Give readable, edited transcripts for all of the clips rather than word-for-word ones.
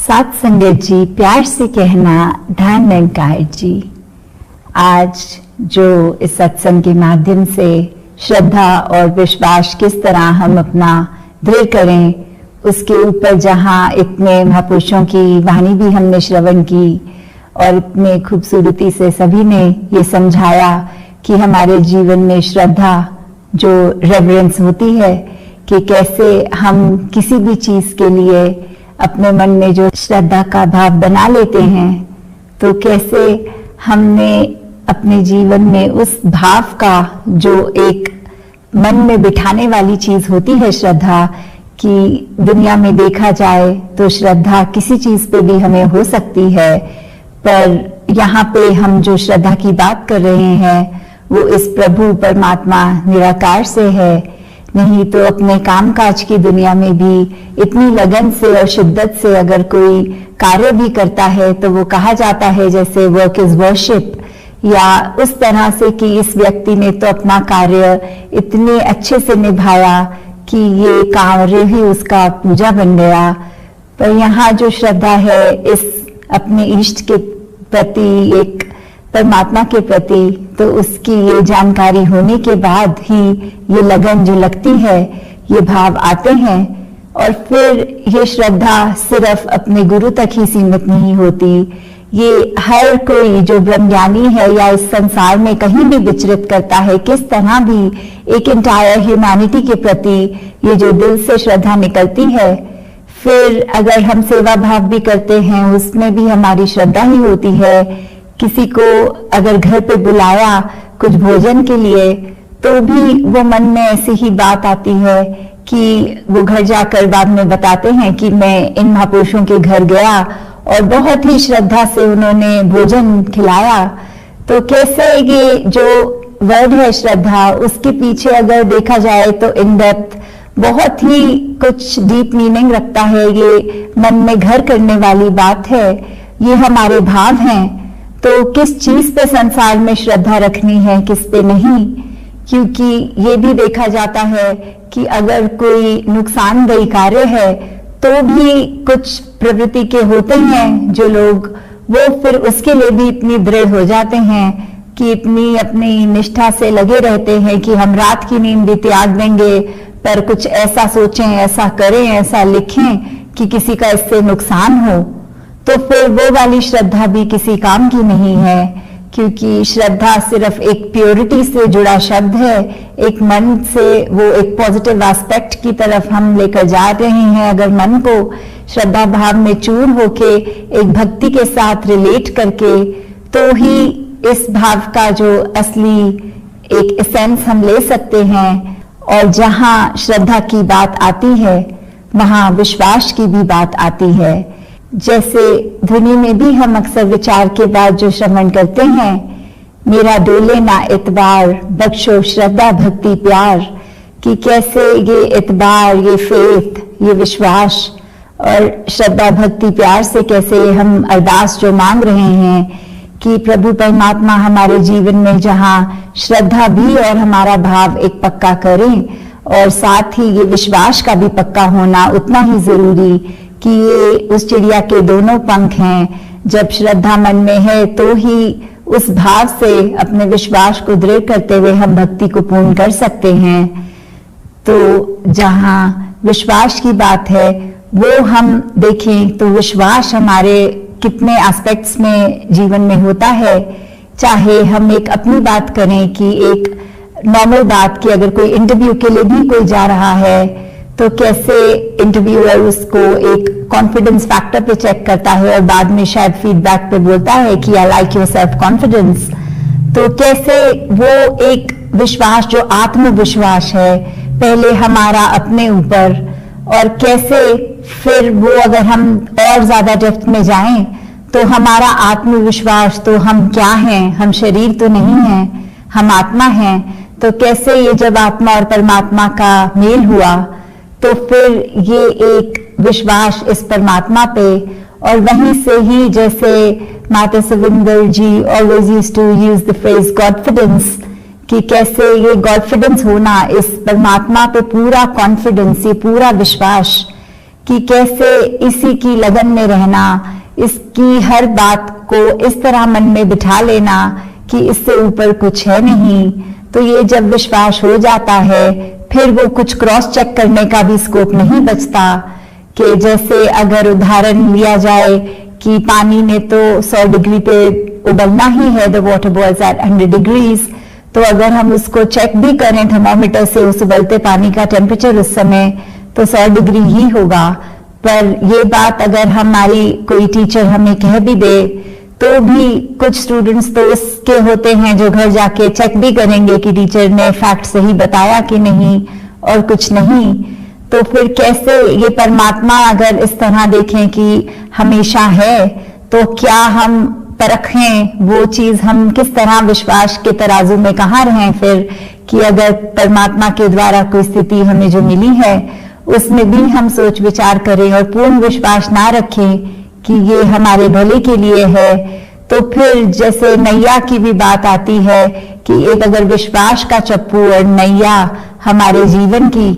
साथ संगत जी, प्यार से कहना ध्यान निरंकार जी। आज जो इस सत्संग के माध्यम से श्रद्धा और विश्वास किस तरह हम अपना दृढ़ करें, उसके ऊपर जहाँ इतने महापुरुषों की वाणी भी हमने श्रवण की और इतने खूबसूरती से सभी ने ये समझाया कि हमारे जीवन में श्रद्धा जो रेवरेंस होती है कि कैसे हम किसी भी चीज के लिए अपने मन में जो श्रद्धा का भाव बना लेते हैं, तो कैसे हमने अपने जीवन में उस भाव का जो एक मन में बिठाने वाली चीज होती है श्रद्धा, कि दुनिया में देखा जाए तो श्रद्धा किसी चीज पे भी हमें हो सकती है, पर यहाँ पे हम जो श्रद्धा की बात कर रहे हैं वो इस प्रभु परमात्मा निराकार से है। नहीं तो अपने कामकाज की दुनिया में भी इतनी लगन से और शिद्दत से अगर कोई कार्य भी करता है तो वो कहा जाता है जैसे वर्क इज वर्शिप, या उस तरह से कि इस व्यक्ति ने तो अपना कार्य इतने अच्छे से निभाया कि ये कार्य ही उसका पूजा बन गया। पर यहाँ जो श्रद्धा है इस अपने इष्ट के प्रति, एक परमात्मा के प्रति, तो उसकी ये जानकारी होने के बाद ही ये लगन जो लगती है, ये भाव आते हैं। और फिर ये श्रद्धा सिर्फ अपने गुरु तक ही सीमित नहीं होती, ये हर कोई जो ब्रह्मज्ञानी है या इस संसार में कहीं भी विचरित करता है, किस तरह भी एक एंटायर ह्यूमैनिटी के प्रति ये जो दिल से श्रद्धा निकलती है, फिर अगर हम सेवा भाव भी करते हैं उसमें भी हमारी श्रद्धा ही होती है। किसी को अगर घर पे बुलाया कुछ भोजन के लिए, तो भी वो मन में ऐसी ही बात आती है कि वो घर जाकर बाद में बताते हैं कि मैं इन महापुरुषों के घर गया और बहुत ही श्रद्धा से उन्होंने भोजन खिलाया। तो कैसे ये जो वर्ड है श्रद्धा, उसके पीछे अगर देखा जाए तो इन डेप्थ बहुत ही कुछ डीप मीनिंग रखता है। ये मन में घर करने वाली बात है, ये हमारे भाव हैं। तो किस चीज पे संसार में श्रद्धा रखनी है, किस पे नहीं, क्योंकि ये भी देखा जाता है कि अगर कोई नुकसानदेही कार्य है तो भी कुछ प्रवृत्ति के होते हैं जो लोग, वो फिर उसके लिए भी इतनी दृढ़ हो जाते हैं कि इतनी अपनी निष्ठा से लगे रहते हैं कि हम रात की नींद भी त्याग देंगे, पर कुछ ऐसा सोचें, ऐसा करें, ऐसा लिखें कि किसी का इससे नुकसान हो। तो फिर वो वाली श्रद्धा भी किसी काम की नहीं है, क्योंकि श्रद्धा सिर्फ एक प्योरिटी से जुड़ा शब्द है, एक मन से वो एक पॉजिटिव एस्पेक्ट की तरफ हम लेकर जा रहे हैं। अगर मन को श्रद्धा भाव में चूर होके एक भक्ति के साथ रिलेट करके, तो ही इस भाव का जो असली एक एसेंस हम ले सकते हैं। और जहां श्रद्धा की बात आती है वहां विश्वास की भी बात आती है। जैसे ध्वनि में भी हम अक्सर विचार के बाद जो श्रवण करते हैं, मेरा डोले ना इतबार, बख्शो श्रद्धा भक्ति प्यार, कि कैसे ये इतबार, ये फेथ, ये विश्वास और श्रद्धा भक्ति प्यार से कैसे हम अरदास जो मांग रहे हैं कि प्रभु परमात्मा हमारे जीवन में जहाँ श्रद्धा भी और हमारा भाव एक पक्का करें, और साथ ही ये विश्वास का भी पक्का होना उतना ही जरूरी कि ये उस चिड़िया के दोनों पंख हैं। जब श्रद्धा मन में है तो ही उस भाव से अपने विश्वास को दृढ़ करते हुए हम भक्ति को पूर्ण कर सकते हैं। तो जहाँ विश्वास की बात है वो हम देखें तो विश्वास हमारे कितने एस्पेक्ट्स में जीवन में होता है। चाहे हम एक अपनी बात करें कि एक नॉर्मल बात कि अगर कोई इंटरव्यू के लिए भी कोई जा रहा है तो कैसे इंटरव्यूअर उसको एक कॉन्फिडेंस फैक्टर पे चेक करता है और बाद में शायद फीडबैक पे बोलता है कि I like your self confidence. तो कैसे वो एक विश्वास जो आत्मविश्वास है पहले हमारा अपने ऊपर, और कैसे फिर वो अगर हम और ज्यादा डेप्थ में जाएं तो हमारा आत्मविश्वास, तो हम क्या हैं, हम शरीर तो नहीं हैं, हम आत्मा हैं। तो कैसे ये जब आत्मा और परमात्मा का मेल हुआ तो फिर ये एक विश्वास इस परमात्मा पे, और वहीं से ही जैसे माता Savinder ji always used to use the phrase godfidence, कि कैसे ये गॉडफिडेंस होना, इस परमात्मा पे पूरा कॉन्फिडेंस, ये पूरा विश्वास कि कैसे इसी की लगन में रहना, इसकी हर बात को इस तरह मन में बिठा लेना कि इससे ऊपर कुछ है नहीं। तो ये जब विश्वास हो जाता है फिर वो कुछ क्रॉस चेक करने का भी स्कोप नहीं बचता। कि जैसे अगर उदाहरण लिया जाए कि पानी में तो 100 डिग्री पे उबलना ही है, the water boils at 100 degrees. तो अगर हम उसको चेक भी करें थर्मोमीटर से उस उबलते पानी का टेम्परेचर उस समय, तो 100 डिग्री ही होगा। पर ये बात अगर हमारी कोई टीचर हमें कह भी दे तो भी कुछ स्टूडेंट्स तो उसके होते हैं जो घर जाके चेक भी करेंगे कि टीचर ने फैक्ट सही बताया कि नहीं, और कुछ नहीं। तो फिर कैसे ये परमात्मा अगर इस तरह देखें कि हमेशा है, तो क्या हम परखें वो चीज, हम किस तरह विश्वास के तराजू में कहाँ रहें फिर, कि अगर परमात्मा के द्वारा कोई स्थिति हमें जो मिली है उसमें भी हम सोच विचार करें और पूर्ण विश्वास ना रखें कि ये हमारे भले के लिए है। तो फिर जैसे नैया की भी बात आती है कि एक अगर विश्वास का चप्पू और नैया हमारे जीवन की,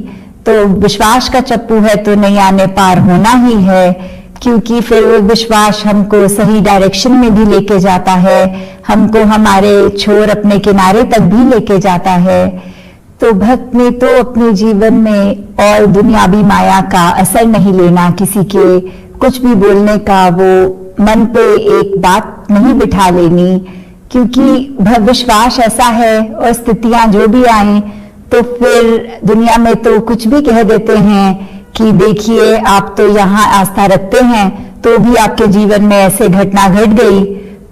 तो विश्वास का चप्पू है तो नैया ने पार होना ही है, क्योंकि फिर वो विश्वास हमको सही डायरेक्शन में भी लेके जाता है, हमको हमारे छोर अपने किनारे तक भी लेके जाता है। तो भक्त ने तो अपने जीवन में और दुनियावी माया का असर नहीं लेना, किसी के कुछ भी बोलने का वो मन पे एक बात नहीं बिठा लेनी, क्योंकि विश्वास ऐसा है और स्थितियां जो भी आए तो फिर दुनिया में तो कुछ भी कह देते हैं कि देखिए आप तो यहाँ आस्था रखते हैं तो भी आपके जीवन में ऐसे घटना घट गई।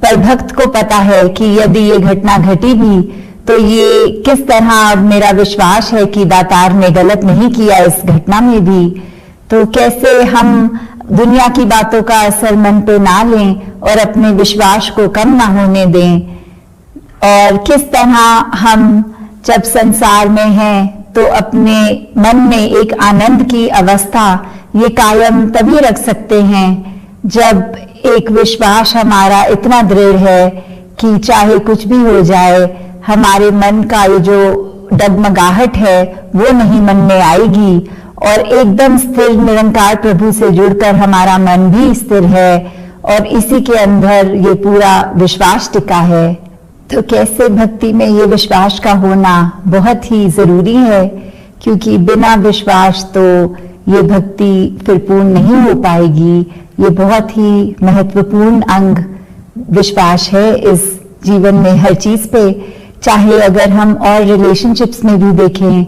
पर भक्त को पता है कि यदि ये घटना घटी भी तो ये किस तरह मेरा विश्वास है कि दातार ने गलत नहीं किया इस घटना में भी। तो कैसे हम दुनिया की बातों का असर मन पे ना लें और अपने विश्वास को कम ना होने दें, और किस तरह हम जब संसार में हैं तो अपने मन में एक आनंद की अवस्था ये कायम तभी रख सकते हैं जब एक विश्वास हमारा इतना दृढ़ है कि चाहे कुछ भी हो जाए हमारे मन का ये जो डगमगाहट है वो नहीं मन में आएगी, और एकदम स्थिर निरंकार प्रभु से जुड़कर हमारा मन भी स्थिर है और इसी के अंदर ये पूरा विश्वास टिका है। तो कैसे भक्ति में ये विश्वास का होना बहुत ही जरूरी है, क्योंकि बिना विश्वास तो ये भक्ति फिर पूर्ण नहीं हो पाएगी। ये बहुत ही महत्वपूर्ण अंग विश्वास है इस जीवन में हर चीज पे। चाहे अगर हम और रिलेशनशिप्स में भी देखें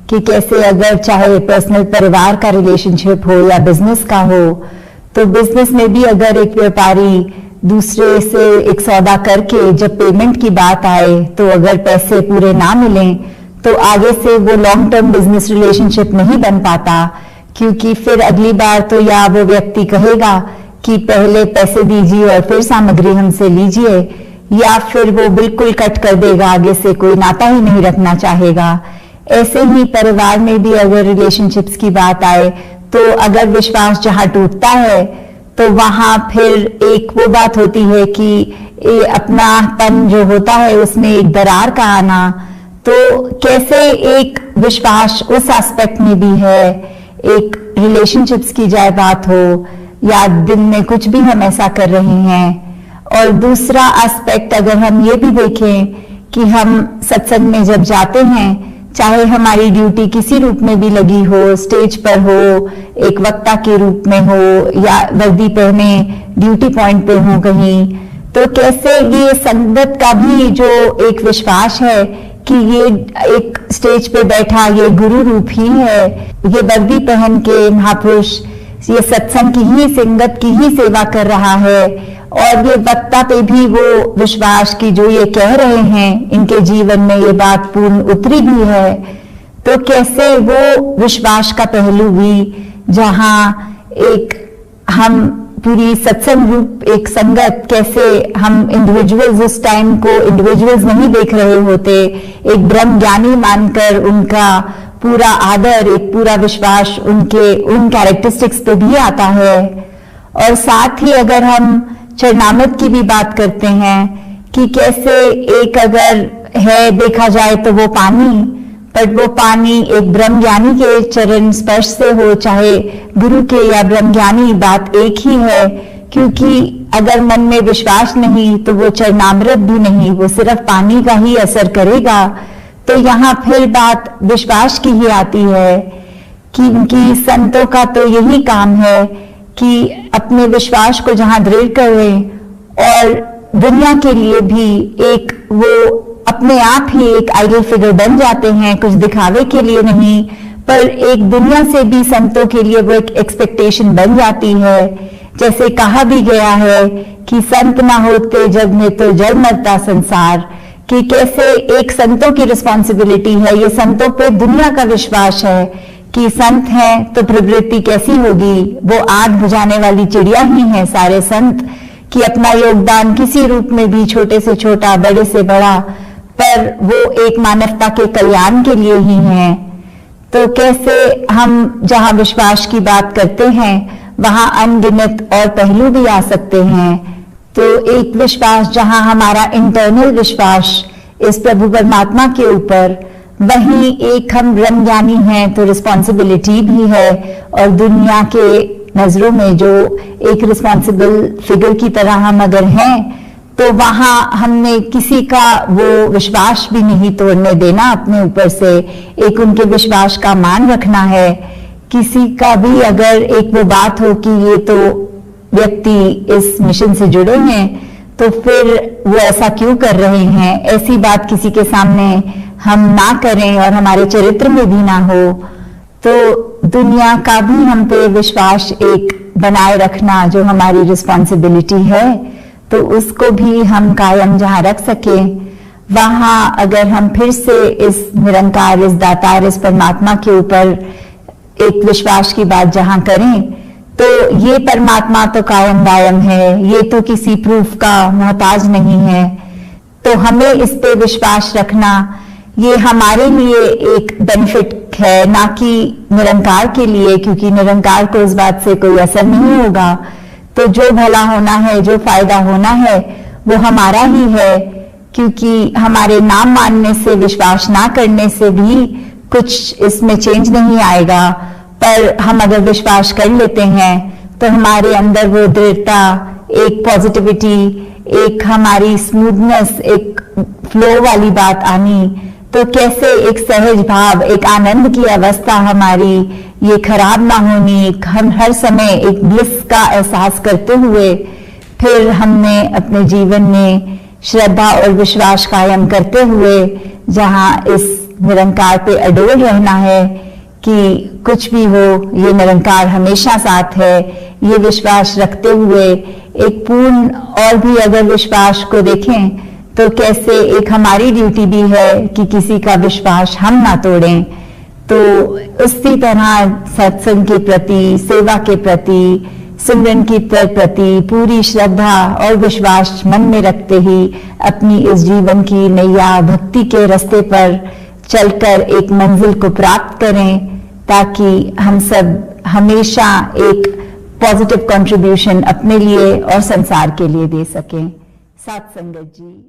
कि कैसे अगर चाहे पर्सनल परिवार का रिलेशनशिप हो या बिजनेस का हो, तो बिजनेस में भी अगर एक व्यापारी दूसरे से एक सौदा करके जब पेमेंट की बात आए तो अगर पैसे पूरे ना मिलें तो आगे से वो लॉन्ग टर्म बिजनेस रिलेशनशिप नहीं बन पाता, क्योंकि फिर अगली बार तो या वो व्यक्ति कहेगा कि पहले पैसे दीजिए और फिर सामग्री हमसे लीजिए, या फिर वो बिल्कुल कट कर देगा, आगे से कोई नाता ही नहीं रखना चाहेगा। ऐसे ही परिवार में भी अगर रिलेशनशिप्स की बात आए तो अगर विश्वास जहां टूटता है तो वहां फिर एक वो बात होती है कि अपनापन जो होता है उसमें एक दरार का आना। तो कैसे एक विश्वास उस एस्पेक्ट में भी है, एक रिलेशनशिप्स की जाए बात हो या दिन में कुछ भी हम ऐसा कर रहे हैं। और दूसरा एस्पेक्ट अगर हम ये भी देखें कि हम सत्संग में जब जाते हैं, चाहे हमारी ड्यूटी किसी रूप में भी लगी हो, स्टेज पर हो, एक वक्ता के रूप में हो या वर्दी पहने ड्यूटी पॉइंट पे हो कहीं, तो कैसे ये संगत का भी जो एक विश्वास है कि ये एक स्टेज पे बैठा ये गुरु रूप ही है, ये वर्दी पहन के महापुरुष ये सत्संग की ही संगत की ही सेवा कर रहा है, और ये वक्ता पे भी वो विश्वास की जो ये कह रहे हैं इनके जीवन में ये बात पूर्ण उतरी भी है। तो कैसे वो विश्वास का पहलू भी जहां एक हम पूरी सत्संग रूप एक संगत, कैसे हम इंडिविजुअल्स उस टाइम को इंडिविजुअल्स नहीं देख रहे होते, एक ब्रह्म ज्ञानी मानकर उनका पूरा आदर, एक पूरा विश्वास उनके उन कैरेक्टरिस्टिक्स पे भी आता है। और साथ ही अगर हम चरणामृत की भी बात करते हैं कि कैसे एक अगर है देखा जाए तो वो पानी, पर वो पानी एक ब्रह्मज्ञानी के चरण स्पर्श से हो, चाहे गुरु के या ब्रह्मज्ञानी, बात एक ही है। क्योंकि अगर मन में विश्वास नहीं तो वो चरणामृत भी नहीं, वो सिर्फ पानी का ही असर करेगा। तो यहाँ फिर बात विश्वास की ही आती है कि संतों का तो यही काम है कि अपने विश्वास को जहां दृढ़ करें और दुनिया के लिए भी एक वो अपने आप ही एक आइडियल फिगर बन जाते हैं, कुछ दिखावे के लिए नहीं, पर एक दुनिया से भी संतों के लिए वो एक एक्सपेक्टेशन बन जाती है। जैसे कहा भी गया है कि संत ना होते जग में तो जड़ मरता संसार, कि कैसे एक संतों की रिस्पॉन्सिबिलिटी है, ये संतों पे दुनिया का विश्वास है कि संत हैं तो प्रवृत्ति कैसी होगी, वो आग बुझाने वाली चिड़िया ही है सारे संत, कि अपना योगदान किसी रूप में भी, छोटे से छोटा बड़े से बड़ा, पर वो एक मानवता के कल्याण के लिए ही हैं। तो कैसे हम जहां विश्वास की बात करते हैं वहां अनगिनत और पहलू भी आ सकते हैं। तो एक विश्वास जहां हमारा इंटरनल विश्वास इस प्रभु परमात्मा के ऊपर, वहीं एक हम ब्रह्मज्ञानी हैं तो रिस्पॉन्सिबिलिटी भी है, और दुनिया के नजरों में जो एक रिस्पॉन्सिबल फिगर की तरह हम अगर हैं तो वहां हमने किसी का वो विश्वास भी नहीं तोड़ने देना अपने ऊपर से, एक उनके विश्वास का मान रखना है। किसी का भी अगर एक वो बात हो कि ये तो व्यक्ति इस मिशन से जुड़े हैं तो फिर वो ऐसा क्यों कर रहे हैं, ऐसी बात किसी के सामने हम ना करें और हमारे चरित्र में भी ना हो। तो दुनिया का भी हम पे विश्वास एक बनाए रखना जो हमारी रिस्पॉन्सिबिलिटी है, तो उसको भी हम कायम जहां रख सके वहां अगर हम फिर से इस निरंकार, इस दातार, इस परमात्मा के ऊपर एक विश्वास की बात जहां करें, तो ये परमात्मा तो कायम दायम है, ये तो किसी प्रूफ का मोहताज नहीं है। तो हमें इस पे विश्वास रखना ये हमारे लिए एक बेनिफिट है, ना कि निरंकार के लिए, क्योंकि निरंकार को इस बात से कोई असर नहीं होगा। तो जो भला होना है, जो फायदा होना है वो हमारा ही है, क्योंकि हमारे नाम मानने से, विश्वास ना करने से भी कुछ इसमें चेंज नहीं आएगा। पर हम अगर विश्वास कर लेते हैं तो हमारे अंदर वो दृढ़ता, एक पॉजिटिविटी, एक हमारी स्मूथनेस, एक फ्लो वाली बात आनी, तो कैसे एक सहज भाव, एक आनंद की अवस्था हमारी ये खराब ना होनी, हम हर समय एक ब्लिस का एहसास करते हुए फिर हमने अपने जीवन में श्रद्धा और विश्वास कायम करते हुए जहां इस निरंकार पे अडोल रहना है कि कुछ भी हो ये निरंकार हमेशा साथ है, ये विश्वास रखते हुए एक पूर्ण और भी अगर विश्वास को देखें तो कैसे एक हमारी ड्यूटी भी है कि किसी का विश्वास हम ना तोड़ें। तो उसी तरह सत्संग के प्रति, सेवा के प्रति, सिमरन की प्रति पूरी श्रद्धा और विश्वास मन में रखते ही अपनी इस जीवन की नैया भक्ति के रास्ते पर चलकर एक मंजिल को प्राप्त करें, ताकि हम सब हमेशा एक पॉजिटिव कंट्रीब्यूशन अपने लिए और संसार के लिए दे सकें। साथ संगत जी।